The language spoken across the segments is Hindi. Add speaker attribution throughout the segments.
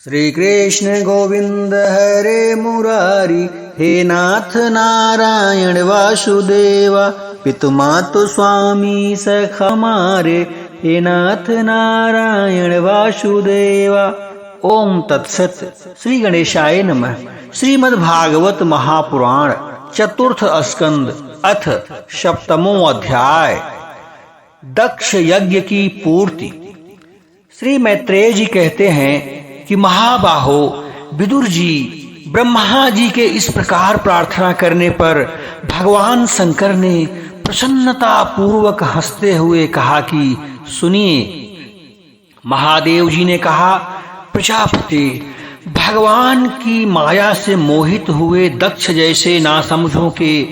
Speaker 1: श्री कृष्ण गोविंद हरे मुरारी, हे नाथ नारायण वासुदेवा, पितुमातु स्वामी सखा हमारे, हे नाथ नारायण वासुदेवा। ओम तत्सत। श्री गणेशाय नमः। श्रीमद्भागवत महापुराण चतुर्थ स्कंद अथ सप्तमो अध्याय। दक्ष यज्ञ की पूर्ति। श्री मैत्रेय जी कहते हैं कि महाबाहो विदुर जी, ब्रह्मा जी के इस प्रकार प्रार्थना करने पर भगवान शंकर ने प्रसन्नता पूर्वक हंसते हुए कहा कि सुनिए। महादेव जी ने कहा, प्रजापति, भगवान की माया से मोहित हुए दक्ष जैसे नासमझों के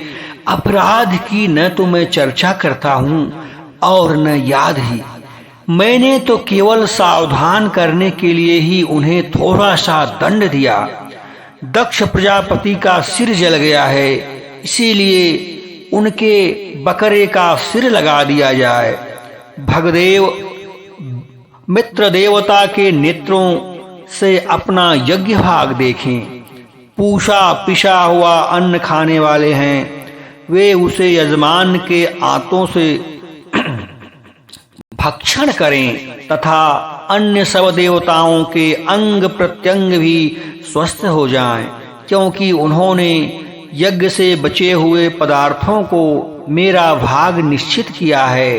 Speaker 1: अपराध की न तो मैं चर्चा करता हूँ और न याद ही। मैंने तो केवल सावधान करने के लिए ही उन्हें थोड़ा सा दंड दिया। दक्ष प्रजापति का सिर जल गया है, इसीलिए उनके बकरे का सिर लगा दिया जाए। भगदेव मित्र देवता के नेत्रों से अपना यज्ञ भाग देखें। पूषा पिशा हुआ अन्न खाने वाले हैं, वे उसे यजमान के आंतों से भक्षण करें तथा अन्य सब देवताओं के अंग प्रत्यंग भी स्वस्थ हो जाएं, क्योंकि उन्होंने यज्ञ से बचे हुए पदार्थों को मेरा भाग निश्चित किया है।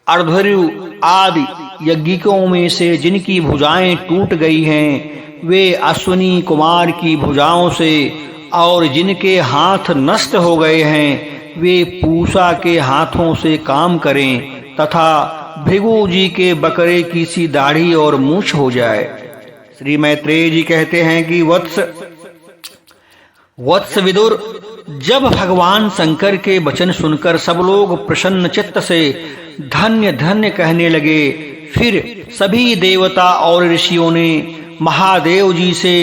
Speaker 1: अर्धरु आदि यज्ञिकों में से जिनकी भुजाएं टूट गई हैं, वे अश्विनी कुमार की भुजाओं से, और जिनके हाथ नष्ट हो गए हैं, वे पूषा के हाथों से काम करें तथा भृगु जी के बकरे की सी दाढ़ी और मूछ हो जाए। श्री मैत्रेय जी कहते हैं कि वत्स विदुर, जब भगवान शंकर के वचन सुनकर सब लोग प्रसन्न चित्त से धन्य धन्य कहने लगे, फिर सभी देवता और ऋषियों ने महादेव जी से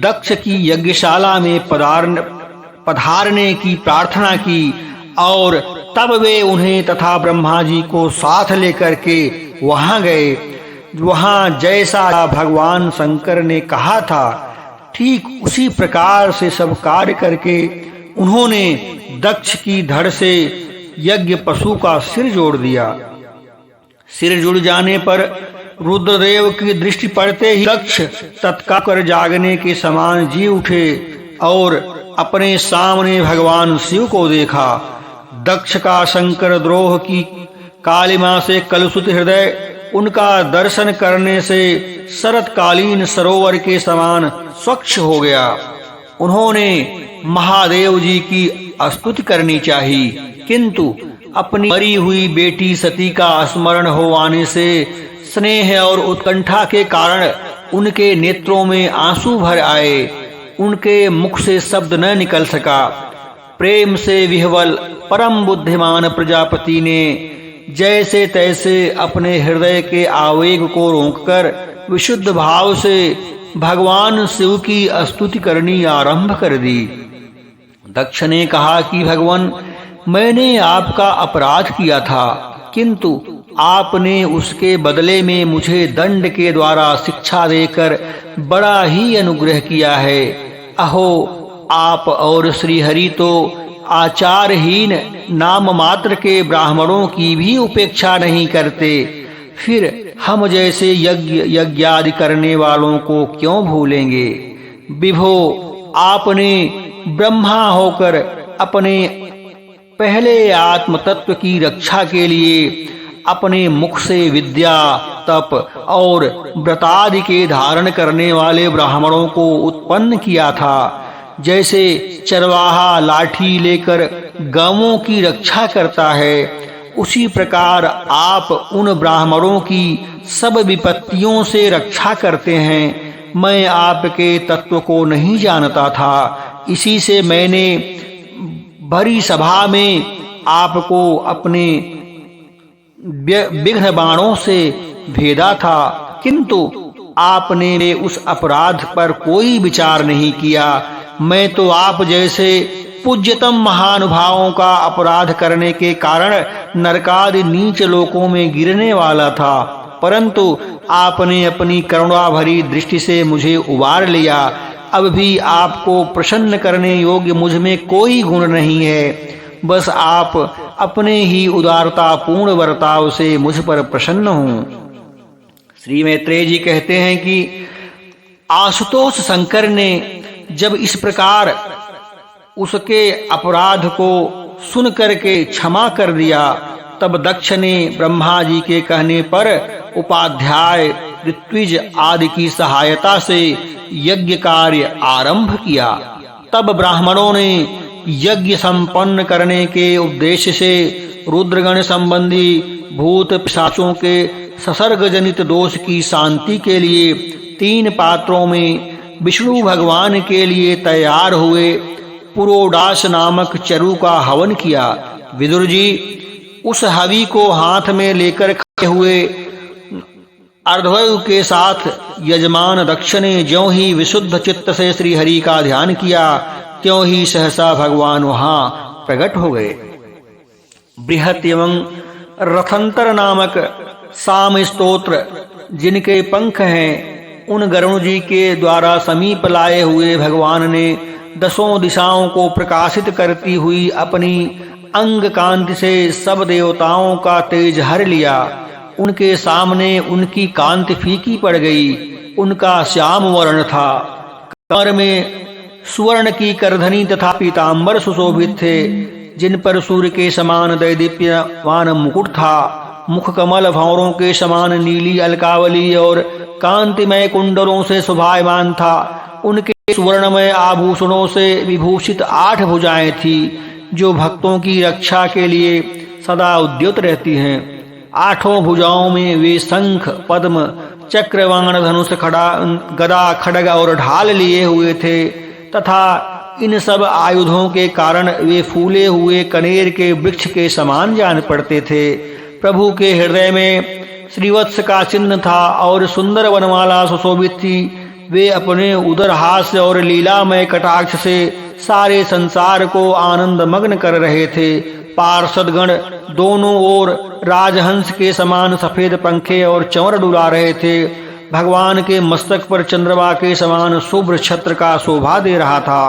Speaker 1: दक्ष की यज्ञशाला में पधारने की प्रार्थना की, और तब वे उन्हें तथा ब्रह्मा जी को साथ लेकर के वहां गए। वहां जैसा भगवान शंकर ने कहा था, ठीक उसी प्रकार से सब कार्य करके उन्होंने दक्ष की धड़ से यज्ञ पशु का सिर जोड़ दिया। सिर जुड़ जाने पर रुद्रदेव की दृष्टि पड़ते ही दक्ष तत्काल कर जागने के समान जी उठे और अपने सामने भगवान शिव को देखा। दक्ष का शंकर द्रोह की कालिमा से कलुषित हृदय उनका दर्शन करने से शरतकालीन सरोवर के समान स्वच्छ हो गया। उन्होंने महादेव जी की स्तुति करनी चाहिए, किंतु अपनी मरी हुई बेटी सती का स्मरण हो आने से स्नेह और उत्कंठा के कारण उनके नेत्रों में आंसू भर आए। उनके मुख से शब्द न निकल सका। प्रेम से विह्वल परम बुद्धिमान प्रजापति ने जैसे तैसे अपने हृदय के आवेग को रोककर विशुद्ध भाव से भगवान शिव की स्तुति करनी आरंभ कर दी। दक्ष ने कहा कि भगवान, मैंने आपका अपराध किया था, किंतु आपने उसके बदले में मुझे दंड के द्वारा शिक्षा देकर बड़ा ही अनुग्रह किया है। अहो, आप और श्रीहरि तो आचारहीन नाम मात्र के ब्राह्मणों की भी उपेक्षा नहीं करते, फिर हम जैसे यज्ञादि करने वालों को क्यों भूलेंगे। विभो, आपने ब्रह्मा होकर अपने पहले आत्म तत्व की रक्षा के लिए अपने मुख से विद्या, तप और व्रतादि के धारण करने वाले ब्राह्मणों को उत्पन्न किया था। जैसे चरवाहा लाठी लेकर गांवों की रक्षा करता है, उसी प्रकार आप उन ब्राह्मणों की सब विपत्तियों से रक्षा करते हैं। मैं आपके तत्व को नहीं जानता था, इसी से मैंने भरी सभा में आपको अपने विघ्न बाणों से भेदा था, किंतु आपने उस अपराध पर कोई विचार नहीं किया। मैं तो आप जैसे पूज्यतम महानुभावों का अपराध करने के कारण नरकादि नीच लोकों में गिरने वाला था, परंतु आपने अपनी करुणा भरी दृष्टि से मुझे उबार लिया। अब भी आपको प्रसन्न करने योग्य मुझ में कोई गुण नहीं है। बस आप अपने ही उदारता पूर्ण वर्ताव से मुझ पर प्रसन्न हों। श्री मैत्रेय जी कहते हैं कि आशुतोष शंकर ने जब इस प्रकार उसके अपराध को सुन करके क्षमा कर दिया, तब दक्ष ने ब्रह्मा जी के कहने पर उपाध्याय, ऋत्विज आदि की सहायता से यज्ञ कार्य आरंभ किया। तब ब्राह्मणों ने यज्ञ संपन्न करने के उद्देश्य से रुद्रगण संबंधी भूत पिशाचों के संसर्ग जनित दोष की शांति के लिए 3 पात्रों में विष्णु भगवान के लिए तैयार हुए पुरोडास नामक चरु का हवन किया। विदुर जी उस हवि को हाथ में लेकर खड़े हुए अर्धवायु के साथ यजमान दक्ष ने ज्यों ही विशुद्ध चित्त से श्री हरि का ध्यान किया, त्यों ही सहसा भगवान वहां प्रकट हो गए। बृहत एवं रथंतर नामक साम स्तोत्र जिनके पंख हैं, उन गरुण जी के द्वारा समीप लाए हुए भगवान ने 10 दिशाओं को प्रकाशित करती हुई अपनी अंग कांति से सब देवताओं का तेज हर लिया। उनके सामने उनकी कांति फीकी पड़ गई। उनका श्याम वर्ण था। कमर में सुवर्ण की करधनी तथा पीतांबर सुशोभित थे, जिन पर सूर्य के समान दैदीप्यमान मुकुट था। मुख कमल भंवरों के समान नीली अलकावली और कांतिमय कुंडलों से शोभायमान था। उनके सुवर्णमय आभूषणों से विभूषित 8 भुजाएं थी, जो भक्तों की रक्षा के लिए सदा उद्यत रहती हैं। 8 भुजाओं में वे शंख, पद्म, चक्र, वाण, धनुष, गदा, खड्ग और ढाल लिए हुए थे तथा इन सब आयुधों के कारण वे फूले हुए कनेर के वृक्ष के समान जान पड़ते थे। प्रभु के हृदय में श्रीवत्स का चिन्ह था और सुंदर वनमाला सुशोभित थी। वे अपने उदर हास्य और लीलामय कटाक्ष से सारे संसार को आनंद मग्न कर रहे थे। पार्षदगण दोनों ओर राजहंस के समान सफेद पंखे और चंवर डुला रहे थे। भगवान के मस्तक पर चंद्रमा के समान शुभ्र छत्र का शोभा दे रहा था।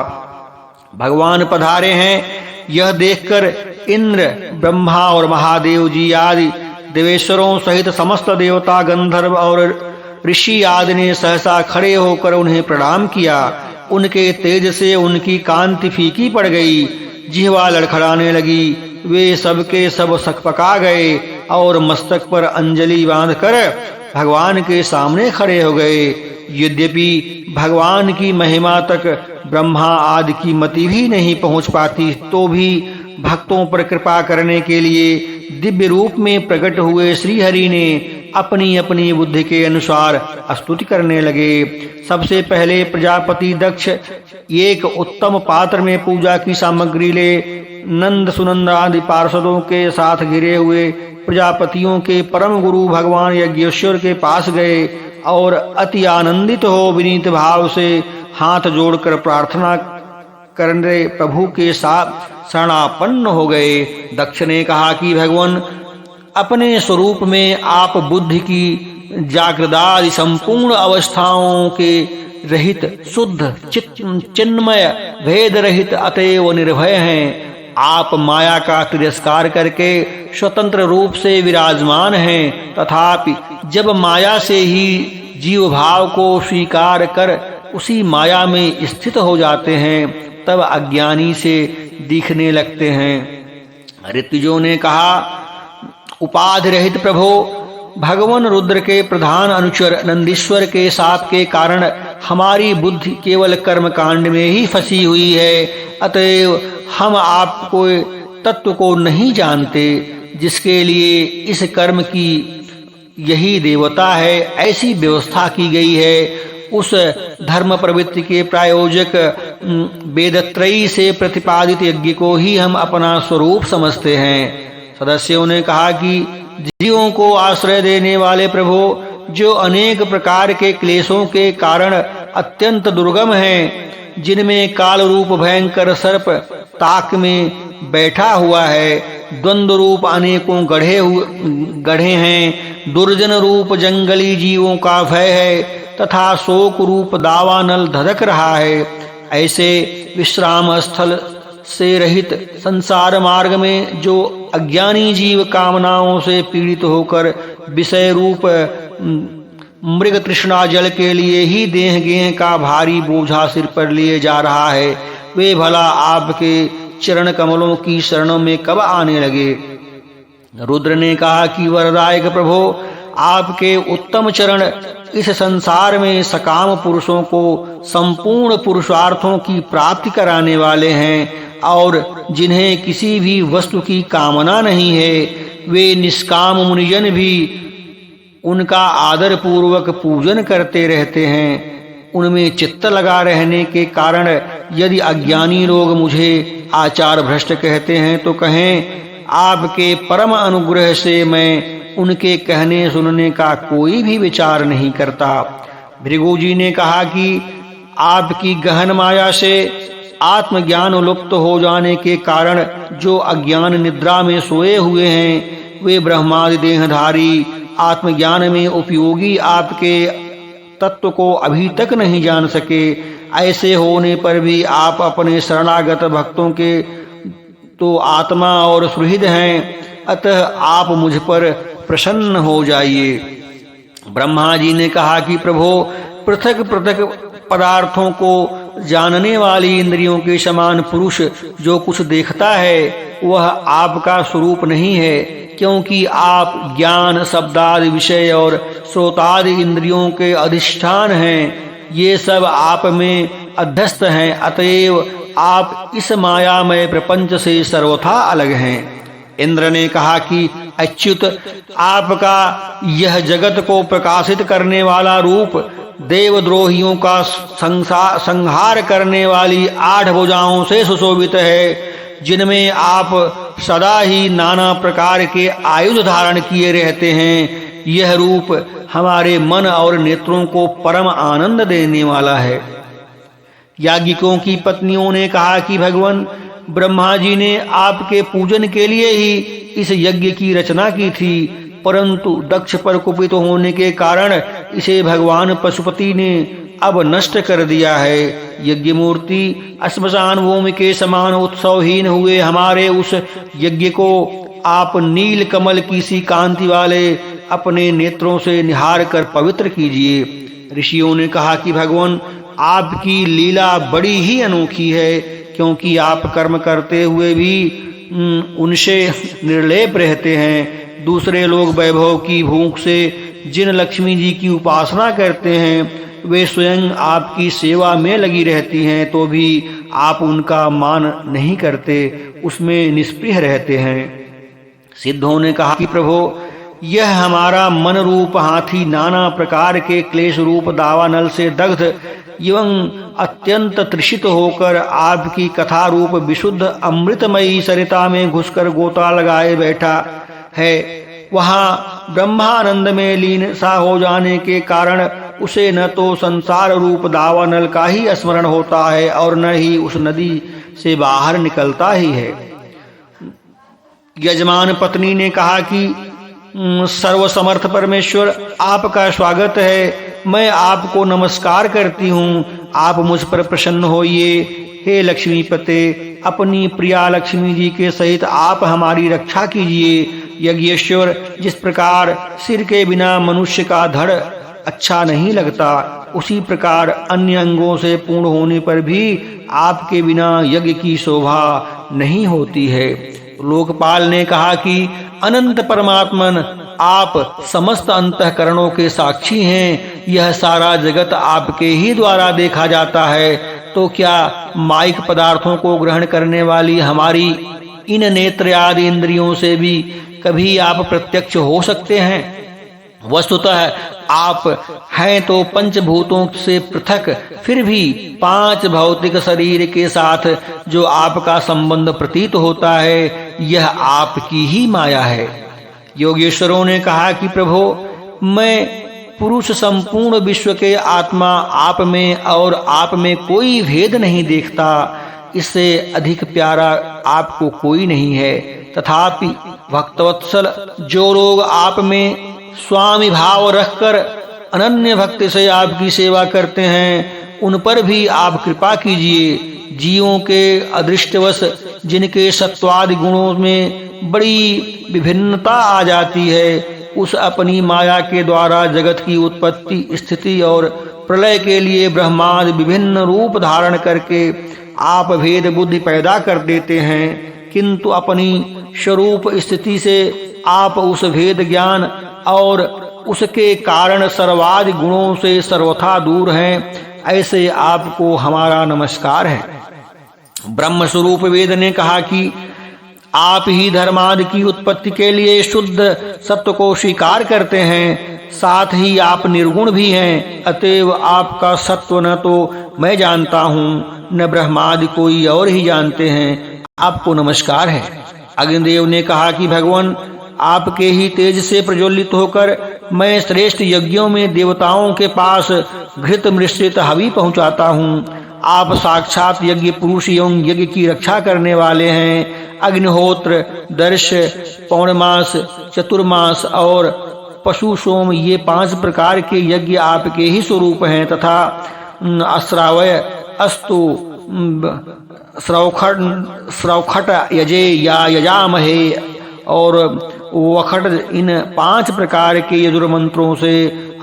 Speaker 1: भगवान पधारे हैं, यह देखकर इंद्र, ब्रह्मा और महादेव जी आदि देवेश्वरों सहित समस्त देवता, गंधर्व और ऋषि आदि ने सहसा खड़े होकर उन्हें प्रणाम किया। उनके तेज से उनकी कांति फीकी पड़ गई, जिह्वा लड़खड़ाने लगी। वे सबके सब सकपका गए और मस्तक पर अंजलि बांधकर भगवान के सामने खड़े हो गए। यद्यपि भगवान की महिमा तक ब्रह्मा आदि की मति भी नहीं पहुंच पाती, तो भी भक्तों पर कृपा करने के लिए दिव्य रूप में प्रकट हुए श्री हरि ने अपनी अपनी बुद्धि के अनुसार स्तुति करने लगे। सबसे पहले प्रजापति दक्ष एक उत्तम पात्र में पूजा की सामग्री ले नंद सुनंद आदि पार्षदों के साथ घिरे हुए प्रजापतियों के परम गुरु भगवान यज्ञेश्वर के पास गए और अति आनंदित हो विनीत भाव से हाथ जोड़कर प्रार्थना करने प्रभु के साथ शरणापन्न हो गए। दक्ष ने कहा कि भगवान, अपने स्वरूप में आप बुद्धि की जागृदादि संपूर्ण अवस्थाओं के रहित, शुद्ध, चिन्मय, भेद रहित, अतएव निर्भय हैं। आप माया का तिरस्कार करके स्वतंत्र रूप से विराजमान हैं, तथापि जब माया से ही जीव भाव को स्वीकार कर उसी माया में स्थित हो जाते हैं, तब अज्ञानी से दिखने लगते हैं। ऋत्विजों ने कहा, उपाधि रहित प्रभो, भगवान रुद्र के प्रधान अनुचर नंदीश्वर के शाप के कारण हमारी बुद्धि केवल कर्म कांड में ही फंसी हुई है। अतएव हम आपको तत्व को नहीं जानते, जिसके लिए इस कर्म की यही देवता है, ऐसी व्यवस्था की गई है। उस धर्म प्रवृत्ति के प्रायोजक वेदत्रयी से प्रतिपादित यज्ञ को ही हम अपना स्वरूप समझते हैं। सदस्यों ने कहा कि जीवों को आश्रय देने वाले प्रभु, जो अनेक प्रकार के क्लेशों के कारण अत्यंत दुर्गम हैं, जिनमें काल रूप भयंकर सर्प ताक में बैठा हुआ है, द्वंद्व रूप अनेकों गढ़े हैं, दुर्जन रूप जंगली जीवों का भय है तथा शोक रूप दावानल धधक रहा है। ऐसे विश्राम स्थल से रहित संसार मार्ग में जो अज्ञानी जीव कामनाओं से पीड़ित होकर विषय रूप मृग तृष्णा जल के लिए ही देह गेह का भारी बोझा सिर पर लिए जा रहा है, वे भला आपके चरण कमलों की शरणों में कब आने लगे। रुद्र ने कहा कि वरदायक प्रभो, आपके उत्तम चरण इस संसार में सकाम पुरुषों को संपूर्ण पुरुषार्थों की प्राप्ति कराने वाले हैं और जिन्हें किसी भी वस्तु की कामना नहीं है, वे निष्काम मुनिजन भी उनका आदर पूर्वक पूजन करते रहते हैं। उनमें चित्त लगा रहने के कारण यदि अज्ञानी लोग मुझे आचार भ्रष्ट कहते हैं तो कहें, आपके परम अनुग्रह से मैं उनके कहने सुनने का कोई भी विचार नहीं करता। भृगु जी ने कहा कि आपकी गहन माया से आत्मज्ञान लुप्त हो जाने के कारण जो अज्ञान निद्रा में सोए हुए हैं, वे ब्रह्मादि देहधारी आत्मज्ञान में उपयोगी आपके तत्व को अभी तक नहीं जान सके। ऐसे होने पर भी आप अपने शरणागत भक्तों के तो आत्मा और सुहृद हैं, अतः आप मुझ पर प्रसन्न हो जाइए। ब्रह्मा जी ने कहा कि प्रभो, पृथक पृथक पदार्थों को जानने वाली इंद्रियों के समान पुरुष जो कुछ देखता है वह आपका स्वरूप नहीं है, क्योंकि आप ज्ञान शब्दादि विषय और श्रोतादि इंद्रियों के अधिष्ठान हैं। ये सब आप में अध्यस्त हैं, अतएव आप इस मायामय प्रपंच से सर्वथा अलग हैं। इंद्र ने कहा कि अच्युत, आपका यह जगत को प्रकाशित करने वाला रूप देवद्रोहियों का संहार करने वाली 8 भुजाओं से सुशोभित है, जिनमें आप सदा ही नाना प्रकार के आयुध धारण किए रहते हैं। यह रूप हमारे मन और नेत्रों को परम आनंद देने वाला है। याज्ञिकों की पत्नियों ने कहा कि भगवान, ब्रह्मा जी ने आपके पूजन के लिए ही इस यज्ञ की रचना की थी, परंतु दक्ष पर कुपित होने के कारण इसे भगवान पशुपति ने अब नष्ट कर दिया है। यज्ञ मूर्ति श्मशान भूमि के समान उत्सवहीन हुए हमारे उस यज्ञ को आप नील कमल की सी कांति वाले अपने नेत्रों से निहार कर पवित्र कीजिए। ऋषियों ने कहा कि भगवान, आपकी लीला बड़ी ही अनोखी है, क्योंकि आप कर्म करते हुए भी उनसे निर्लेप रहते हैं। दूसरे लोग वैभव की भूख से जिन लक्ष्मी जी की उपासना करते हैं, वे स्वयं आपकी सेवा में लगी रहती हैं, तो भी आप उनका मान नहीं करते, उसमें निष्प्रिय रहते हैं। सिद्धों ने कहा कि प्रभो, यह हमारा मन रूप हाथी नाना प्रकार के क्लेश रूप दावानल से दग्ध एवं अत्यंत तृषित होकर आपकी कथा रूप विशुद्ध अमृतमयी सरिता में घुसकर गोता लगाए बैठा है। वहाँ ब्रह्मानंद में लीन सा हो जाने के कारण उसे न तो संसार रूप दावानल का ही स्मरण होता है और न ही उस नदी से बाहर निकलता ही है। यजमान पत्नी ने कहा कि सर्वसमर्थ परमेश्वर, आपका स्वागत है, मैं आपको नमस्कार करती हूँ, आप मुझ पर प्रसन्न होइए। हे लक्ष्मीपते, अपनी प्रिया लक्ष्मी जी के सहित आप हमारी रक्षा कीजिए। यज्ञेश्वर, जिस प्रकार सिर के बिना मनुष्य का धड़ अच्छा नहीं लगता, उसी प्रकार अन्य अंगों से पूर्ण होने पर भी आपके बिना यज्ञ की शोभा नहीं होती है। लोकपाल ने कहा कि अनंत परमात्मन, आप समस्त अंतःकरणों के साक्षी हैं। यह सारा जगत आपके ही द्वारा देखा जाता है, तो क्या माइक पदार्थों को ग्रहण करने वाली हमारी इन नेत्र आदि इंद्रियों से भी कभी आप प्रत्यक्ष हो सकते हैं? वस्तुतः आप हैं तो पंचभूतों से पृथक, फिर भी 5 भौतिक शरीर के साथ जो आपका संबंध प्रतीत होता है, यह आपकी ही माया है। योगेश्वरों ने कहा कि प्रभो, मैं पुरुष संपूर्ण विश्व के आत्मा आप में और आप में कोई भेद नहीं देखता। इससे अधिक प्यारा आपको कोई नहीं है। तथापि भक्तवत्सल, जो लोग आप में स्वामी भाव रखकर अनन्य भक्ति से आपकी सेवा करते हैं, उन पर भी आप कृपा कीजिए। जीवों के अदृष्टवश जिनके सत्वादि गुणों में बड़ी विभिन्नता आ जाती है, उस अपनी माया के द्वारा जगत की उत्पत्ति, स्थिति और प्रलय के लिए ब्रह्मादि विभिन्न रूप धारण करके आप भेद बुद्धि पैदा कर देते हैं, किंतु अपनी स्वरूप स्थिति से आप उस भेद ज्ञान और उसके कारण सर्वादि गुणों से सर्वथा दूर हैं। ऐसे आपको हमारा नमस्कार है। ब्रह्म स्वरूप वेद ने कहा कि आप ही धर्मादि की उत्पत्ति के लिए शुद्ध सत्व को स्वीकार करते हैं, साथ ही आप निर्गुण भी हैं। अतएव आपका सत्व न तो मैं जानता हूँ, न ब्रह्मादि कोई और ही जानते हैं। आपको नमस्कार है। अग्निदेव ने कहा कि भगवान, आपके ही तेज से प्रज्वलित होकर मैं श्रेष्ठ यज्ञों में देवताओं के पास घृत मिश्रित हवि पहुंचाता हूँ। आप साक्षात यज्ञ पुरुष एवं यज्ञ की रक्षा करने वाले हैं। अग्निहोत्र, दर्श, पौर्णमास, चतुर्मास और पशु सोम, ये 5 प्रकार के यज्ञ आपके ही स्वरूप हैं तथा अश्रावय, अस्तु, श्रौखट यजे या यजामहे और वखट, इन 5 प्रकार के यजुर्मंत्रों से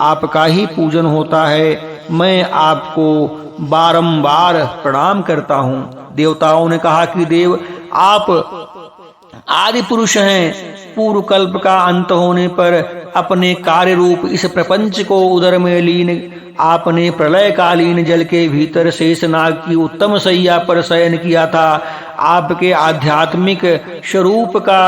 Speaker 1: आपका ही पूजन होता है। मैं आपको बारंबार प्रणाम करता हूँ। देवताओं ने कहा कि देव, आप आदि पुरुष हैं। पूर्व कल्प का अंत होने पर अपने कार्य रूप इस प्रपंच को उदर में लीन आपने प्रलय कालीन जल के भीतर शेषनाग की उत्तम शैया पर शयन किया था। आपके आध्यात्मिक स्वरूप का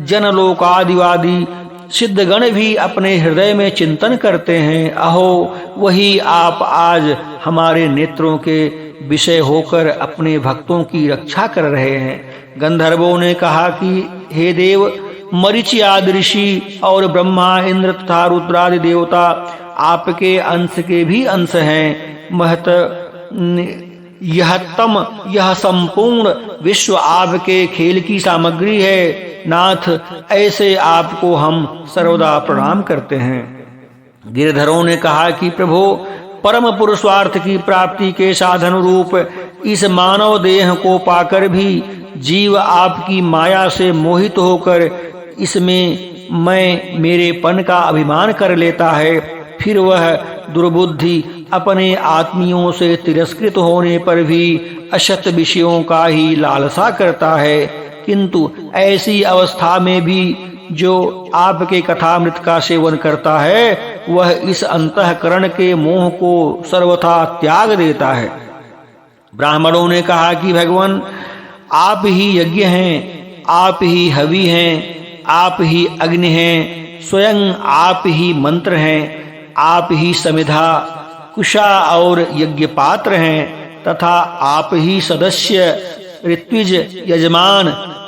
Speaker 1: जनलोकादिवादी सिद्धगण भी अपने हृदय में चिंतन करते हैं। अहो, वही आप आज हमारे नेत्रों के विषय होकर अपने भक्तों की रक्षा कर रहे हैं। गंधर्वों ने कहा कि हे देव, मरीचि आदि ऋषि और ब्रह्मा, इंद्र तथा रुद्रादि देवता आपके अंश के भी अंश हैं। महत यह संपूर्ण विश्व आपके खेल की सामग्री है। नाथ, ऐसे आपको हम सर्वदा प्रणाम करते हैं। गिरधरों ने कहा कि प्रभु, परम पुरुषार्थ की प्राप्ति के साधन रूप इस मानव देह को पाकर भी जीव आपकी माया से मोहित होकर इसमें मैं मेरेपन का अभिमान कर लेता है। फिर वह दुर्बुद्धि अपने आत्मियों से तिरस्कृत होने पर भी असत विषयों का ही लालसा करता है। किंतु ऐसी अवस्था में भी जो आपके कथामृत का सेवन करता है, वह इस अंतःकरण के मोह को सर्वथा त्याग देता है। ब्राह्मणों ने कहा कि भगवान, आप ही यज्ञ हैं, आप ही हवि हैं, आप ही अग्नि हैं, स्वयं आप ही मंत्र हैं, आप ही समिधा, कुशा और यज्ञ पात्र हैं तथा आप ही सदस्य, ऋत्विज, यजमान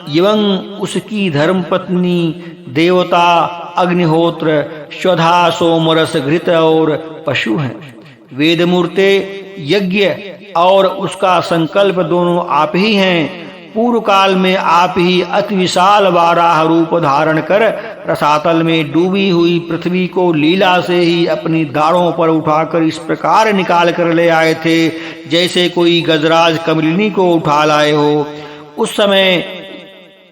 Speaker 1: एवं उसकी धर्मपत्नी, देवता, अग्निहोत्र, स्वधा, सोमरस, घृत और पशु हैं। वेदमूर्ते, यज्ञ और उसका संकल्प दोनों आप ही हैं। पूर्व काल में आप ही अति विशाल वाराह रूप धारण कर रसातल में डूबी हुई पृथ्वी को लीला से ही अपनी दाढ़ों पर उठाकर इस प्रकार निकाल कर ले आए थे, जैसे कोई गजराज कमलिनी को उठा लाए हो। उस समय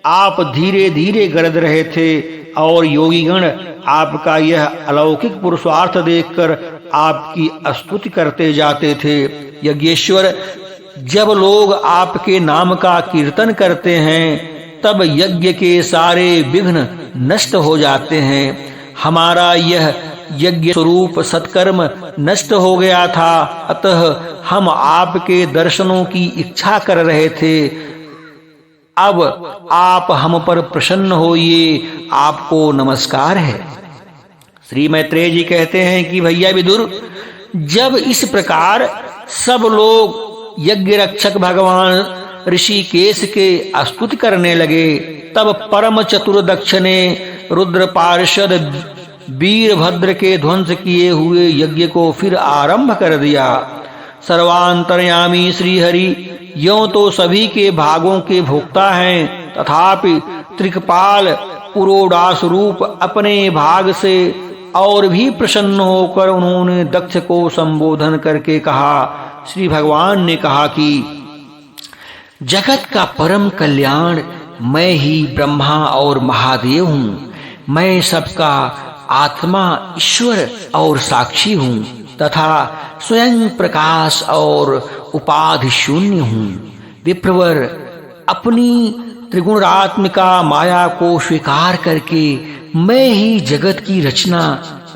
Speaker 1: आप धीरे धीरे गरज रहे थे और योगीगण आपका यह अलौकिक पुरुषार्थ देखकर आपकी स्तुति करते जाते थे। यज्ञेश्वर, जब लोग आपके नाम का कीर्तन करते हैं तब यज्ञ के सारे विघ्न नष्ट हो जाते हैं। हमारा यह यज्ञ स्वरूप सत्कर्म नष्ट हो गया था, अतः हम आपके दर्शनों की इच्छा कर रहे थे। अब आप हम पर प्रसन्न होइए, आपको नमस्कार है। श्री मैत्रेय जी कहते हैं कि भैया विदुर, जब इस प्रकार सब लोग यज्ञ रक्षक भगवान ऋषिकेश के स्तुति करने लगे, तब परम चतुर दक्ष ने रुद्र पार्षद वीरभद्र के ध्वंस किए हुए यज्ञ को फिर आरंभ कर दिया। सर्वांतर्यामी श्रीहरि यों तो सभी के भागों के भोक्ता हैं, तथापि त्रिकपाल पुरोडास रूप अपने भाग से और भी प्रसन्न होकर उन्होंने दक्ष को संबोधन करके कहा। श्री भगवान ने कहा कि जगत का परम कल्याण मैं ही ब्रह्मा और महादेव हूँ। मैं सबका आत्मा, ईश्वर और साक्षी हूँ तथा स्वयं प्रकाश और उपाधि शून्य हूँ। विप्रवर, अपनी त्रिगुणात्मिका माया को स्वीकार करके मैं ही जगत की रचना,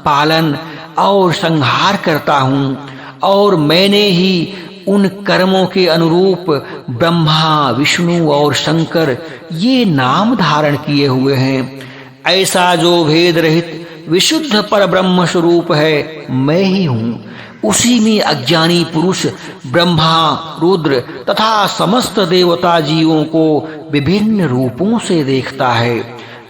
Speaker 1: पालन और संहार करता हूँ और मैंने ही उन कर्मों के अनुरूप ब्रह्मा, विष्णु और शंकर ये नाम धारण किए हुए हैं। ऐसा जो भेद रहित विशुद्ध पर ब्रह्म स्वरूप है मैं ही हूँ। उसी में अज्ञानी पुरुष ब्रह्मा, रुद्र तथा समस्त देवता जीवों को विभिन्न रूपों से देखता है।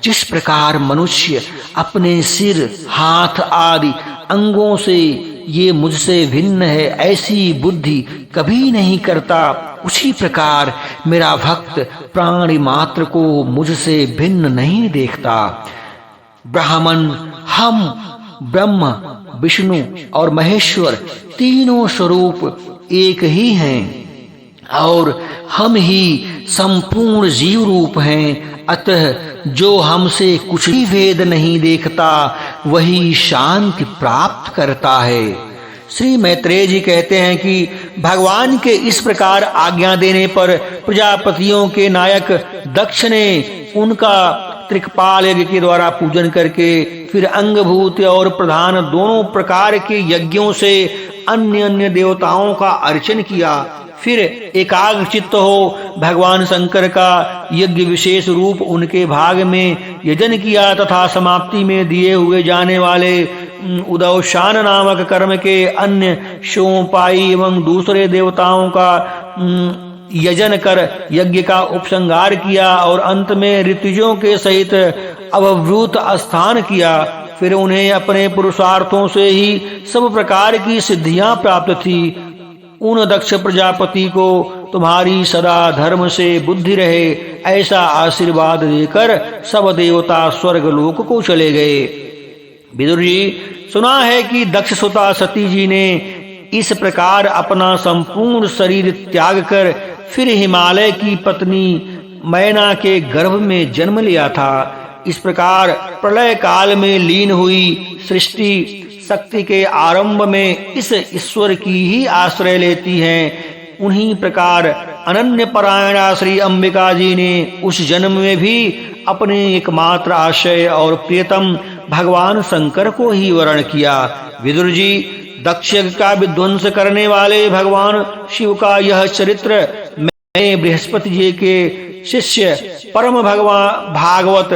Speaker 1: जिस प्रकार मनुष्य अपने सिर, हाथ आदि अंगों से ये मुझसे भिन्न है ऐसी बुद्धि कभी नहीं करता, उसी प्रकार मेरा भक्त प्राणी मात्र को मुझसे भिन्न नहीं देखता। ब्राह्मण, हम ब्रह्म, विष्णु और महेश्वर तीनों स्वरूप एक ही हैं और हम ही संपूर्ण जीव रूप हैं। अतः जो हमसे कुछ भी भेद नहीं देखता वही शांति प्राप्त करता है। श्री मैत्रेय जी कहते हैं कि भगवान के इस प्रकार आज्ञा देने पर प्रजापतियों के नायक दक्ष ने उनका त्रिकपाल यज्ञ के द्वारा पूजन करके फिर अंगभूत और प्रधान दोनों प्रकार के यज्ञों से अन्य अन्य देवताओं का अर्चन किया। फिर एकाग्र चित्त हो भगवान शंकर का यज्ञ विशेष रूप उनके भाग में यजन किया तथा समाप्ति में दिए हुए जाने वाले उदौशान नामक कर्म के अन्य शोपाई एवं दूसरे देवताओं का यजन कर यज्ञ का उपसंहार किया और अंत में ऋतुजों के सहित अवभूत स्थान किया। फिर उन्हें अपने पुरुषार्थों से ही सब प्रकार की सिद्धियां प्राप्त थी। उन दक्ष प्रजापति को तुम्हारी सदा धर्म से बुद्धि रहे ऐसा आशीर्वाद देकर सब देवता स्वर्ग लोक को चले गए। विदुर जी, सुना है कि दक्ष सुता सती जी ने इस प्रकार अपना संपूर्ण शरीर त्याग कर फिर हिमालय की पत्नी मैना के गर्भ में जन्म लिया था। इस प्रकार प्रलय काल में लीन हुई सृष्टि शक्ति के आरंभ में इस ईश्वर की ही आश्रय लेती हैं। उन्हीं प्रकार अनन्य परायणा श्री अंबिका जी ने उस जन्म में भी अपने एकमात्र आश्रय और प्रियतम भगवान शंकर को ही वरण किया। विदुर जी, दक्ष का विध्वंस करने वाले भगवान शिव का यह चरित्र मैं बृहस्पति जी के शिष्य परम भागवत